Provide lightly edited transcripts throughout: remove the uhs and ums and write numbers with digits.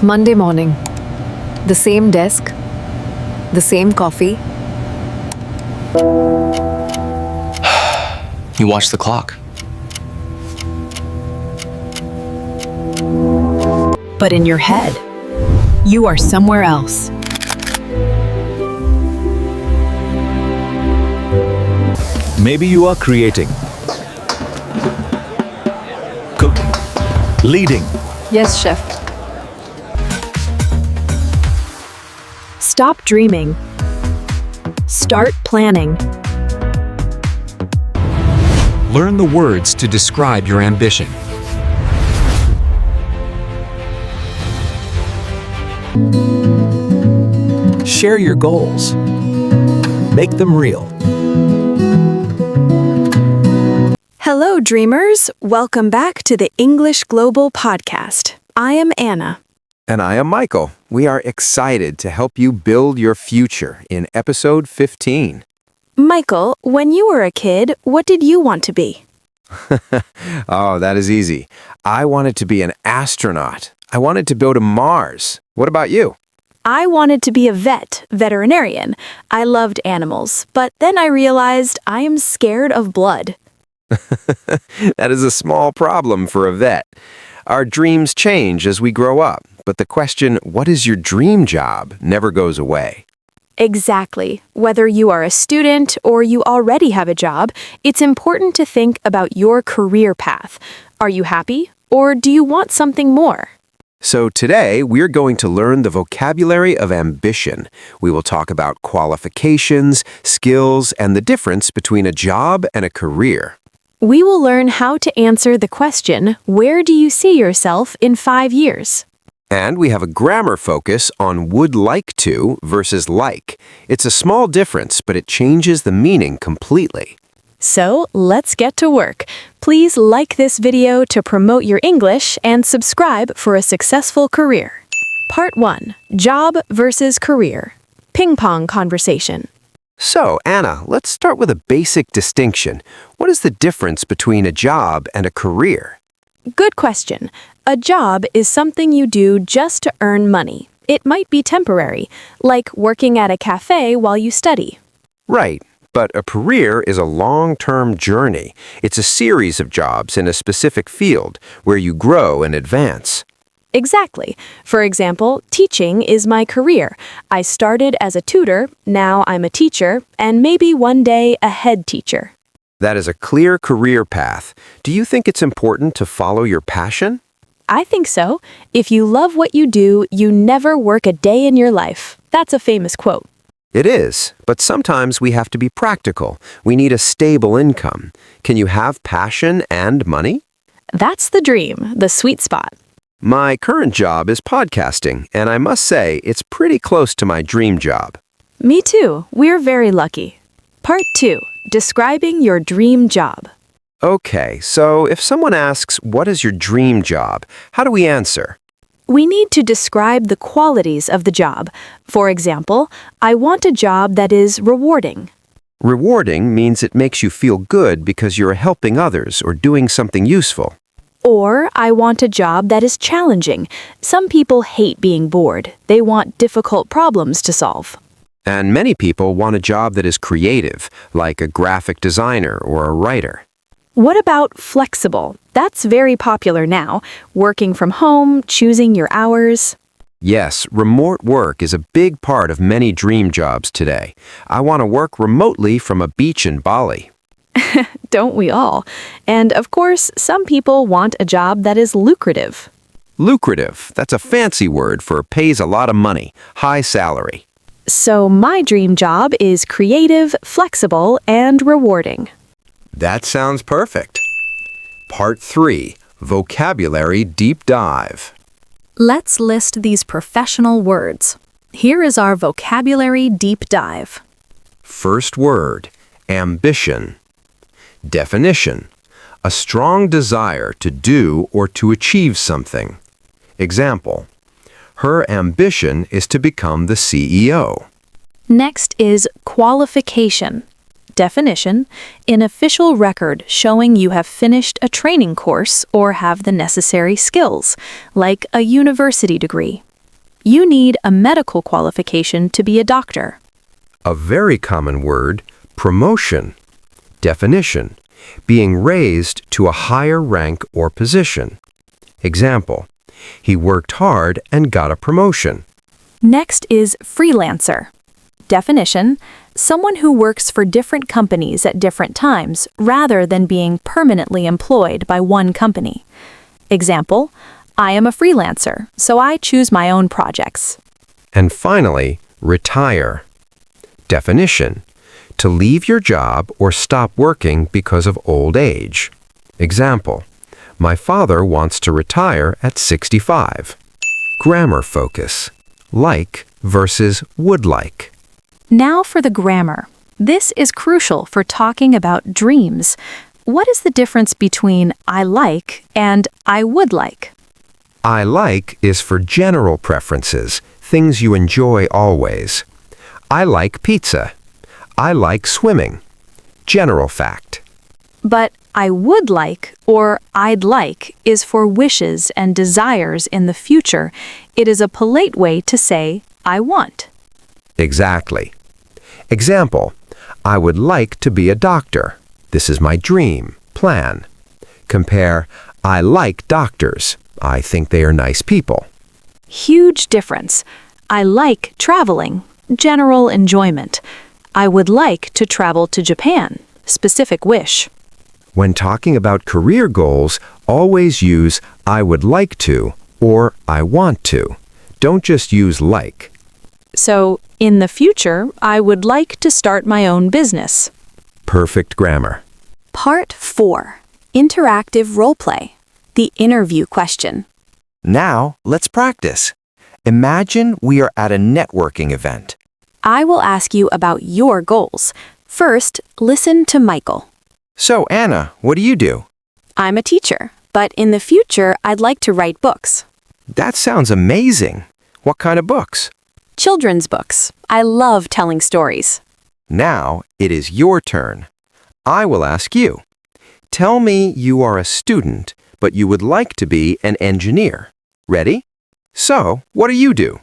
Monday morning. The same desk, the same coffee. You watch the clock. But in your head, you are somewhere else. Maybe you are creating, cooking, leading. Yes, chef. Stop dreaming. Start planning. Learn the words to describe your ambition. Share your goals. Make them real. Hello, dreamers. Welcome back to the English Global Podcast. I am Anna. And I am Michael. We are excited to help you build your future in episode 15. Michael, when you were a kid, what did you want to be? Oh, that is easy. I wanted to be an astronaut. I wanted to go to Mars. What about you? I wanted to be a veterinarian. I loved animals, but then I realized I am scared of blood. That is a small problem for a vet. Our dreams change as we grow up, but the question, what is your dream job, never goes away. Exactly. Whether you are a student or you already have a job, it's important to think about your career path. Are you happy, or do you want something more? So today, we're going to learn the vocabulary of ambition. We will talk about qualifications, skills, and the difference between a job and a career. We will learn how to answer the question, where do you see yourself in 5 years? And we have a grammar focus on would like to versus like. It's a small difference, but it changes the meaning completely. So, let's get to work. Please like this video to promote your English and subscribe for a successful career. Part 1. Job versus career. Ping pong conversation. So, Anna, let's start with a basic distinction. What is the difference between a job and a career? Good question. A job is something you do just to earn money. It might be temporary, like working at a cafe while you study. Right, but a career is a long-term journey. It's a series of jobs in a specific field where you grow and advance. Exactly. For example, teaching is my career. I started as a tutor, now I'm a teacher, and maybe one day a head teacher. That is a clear career path. Do you think it's important to follow your passion? I think so. If you love what you do, you never work a day in your life. That's a famous quote. It is, but sometimes we have to be practical. We need a stable income. Can you have passion and money? That's the dream, the sweet spot. My current job is podcasting, and I must say it's pretty close to my dream job. Me too. We're very lucky. Part 2. Describing your dream job. Okay, so if someone asks, what is your dream job? How do we answer? We need to describe the qualities of the job. For example, I want a job that is rewarding. Rewarding means it makes you feel good because you're helping others or doing something useful. Or I want a job that is challenging. Some people hate being bored. They want difficult problems to solve. And many people want a job that is creative, like a graphic designer or a writer. What about flexible? That's very popular now. Working from home, choosing your hours. Yes, remote work is a big part of many dream jobs today. I want to work remotely from a beach in Bali. Don't we all? And of course, some people want a job that is lucrative. Lucrative, that's a fancy word for pays a lot of money, high salary. So my dream job is creative, flexible, and rewarding. That sounds perfect. Part 3. Vocabulary Deep Dive. Let's list these professional words. Here is our vocabulary deep dive. First word, ambition. Definition, a strong desire to do or to achieve something. Example, her ambition is to become the CEO. Next is qualification. Definition, an official record showing you have finished a training course or have the necessary skills, like a university degree. You need a medical qualification to be a doctor. A very common word, promotion. Definition: being raised to a higher rank or position. Example: he worked hard and got a promotion. Next is freelancer. Definition: someone who works for different companies at different times rather than being permanently employed by one company. Example: I am a freelancer, so I choose my own projects. And finally, retire. Definition: to leave your job or stop working because of old age. Example: my father wants to retire at 65. Grammar focus: like versus would like. Now for the grammar. This is crucial for talking about dreams. What is the difference between I like and I would like? I like is for general preferences, things you enjoy always. I like pizza. I like swimming. General fact. But I would like or I'd like is for wishes and desires in the future. It is a polite way to say I want. Exactly. Example: I would like to be a doctor. This is my dream, plan. Compare I like doctors. I think they are nice people. Huge difference. I like traveling. General enjoyment. I would like to travel to Japan. Specific wish. When talking about career goals, always use I would like to or I want to. Don't just use like. So, in the future, I would like to start my own business. Perfect grammar. Part 4. Interactive Roleplay. The interview question. Now, let's practice. Imagine we are at a networking event. I will ask you about your goals. First, listen to Michael. So, Anna, what do you do? I'm a teacher, but in the future, I'd like to write books. That sounds amazing. What kind of books? Children's books. I love telling stories. Now, it is your turn. I will ask you. Tell me you are a student, but you would like to be an engineer. Ready? So, what do you do?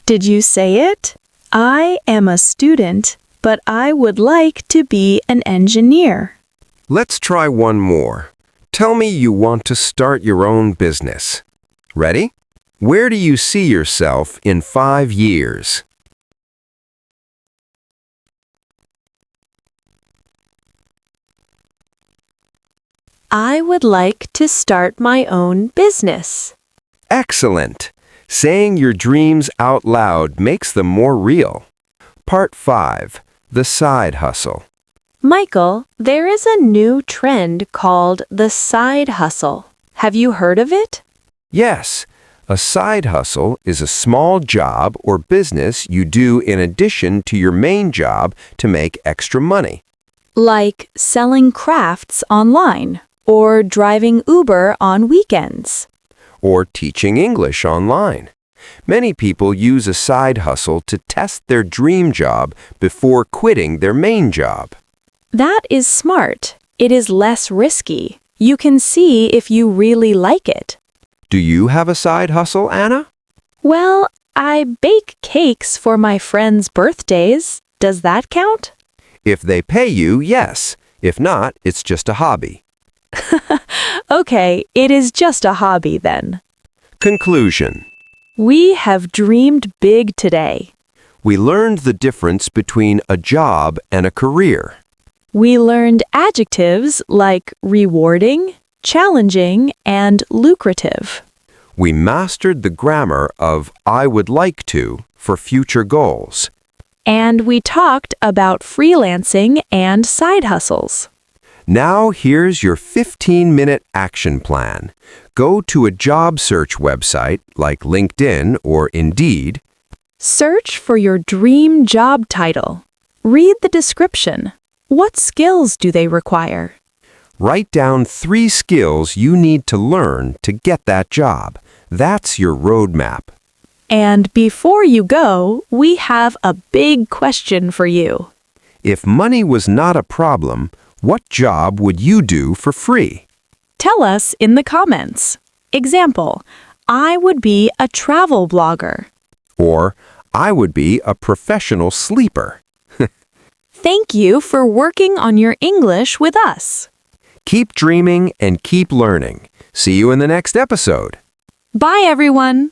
Did you say it? I am a student, but I would like to be an engineer. Let's try one more. Tell me you want to start your own business. Ready? Where do you see yourself in 5 years? I would like to start my own business. Excellent! Saying your dreams out loud makes them more real. Part 5. The side hustle. Michael, there is a new trend called the side hustle. Have you heard of it? Yes, a side hustle is a small job or business you do in addition to your main job to make extra money. Like selling crafts online or driving Uber on weekends. Or teaching English online. Many people use a side hustle to test their dream job before quitting their main job. That is smart. It is less risky. You can see if you really like it. Do you have a side hustle, Anna? Well, I bake cakes for my friends' birthdays. Does that count? If they pay you, yes. If not, it's just a hobby. Okay, it is just a hobby then. Conclusion. We have dreamed big today. We learned the difference between a job and a career. We learned adjectives like rewarding, challenging, and lucrative. We mastered the grammar of I would like to for future goals. And we talked about freelancing and side hustles. Now here's your 15-minute action plan. Go to a job search website like LinkedIn or Indeed. Search for your dream job title. Read the description. What skills do they require? Write down 3 skills you need to learn to get that job. That's your roadmap. And before you go, we have a big question for you. If money was not a problem, what job would you do for free? Tell us in the comments. Example, I would be a travel blogger. Or, I would be a professional sleeper. Thank you for working on your English with us. Keep dreaming and keep learning. See you in the next episode. Bye, everyone.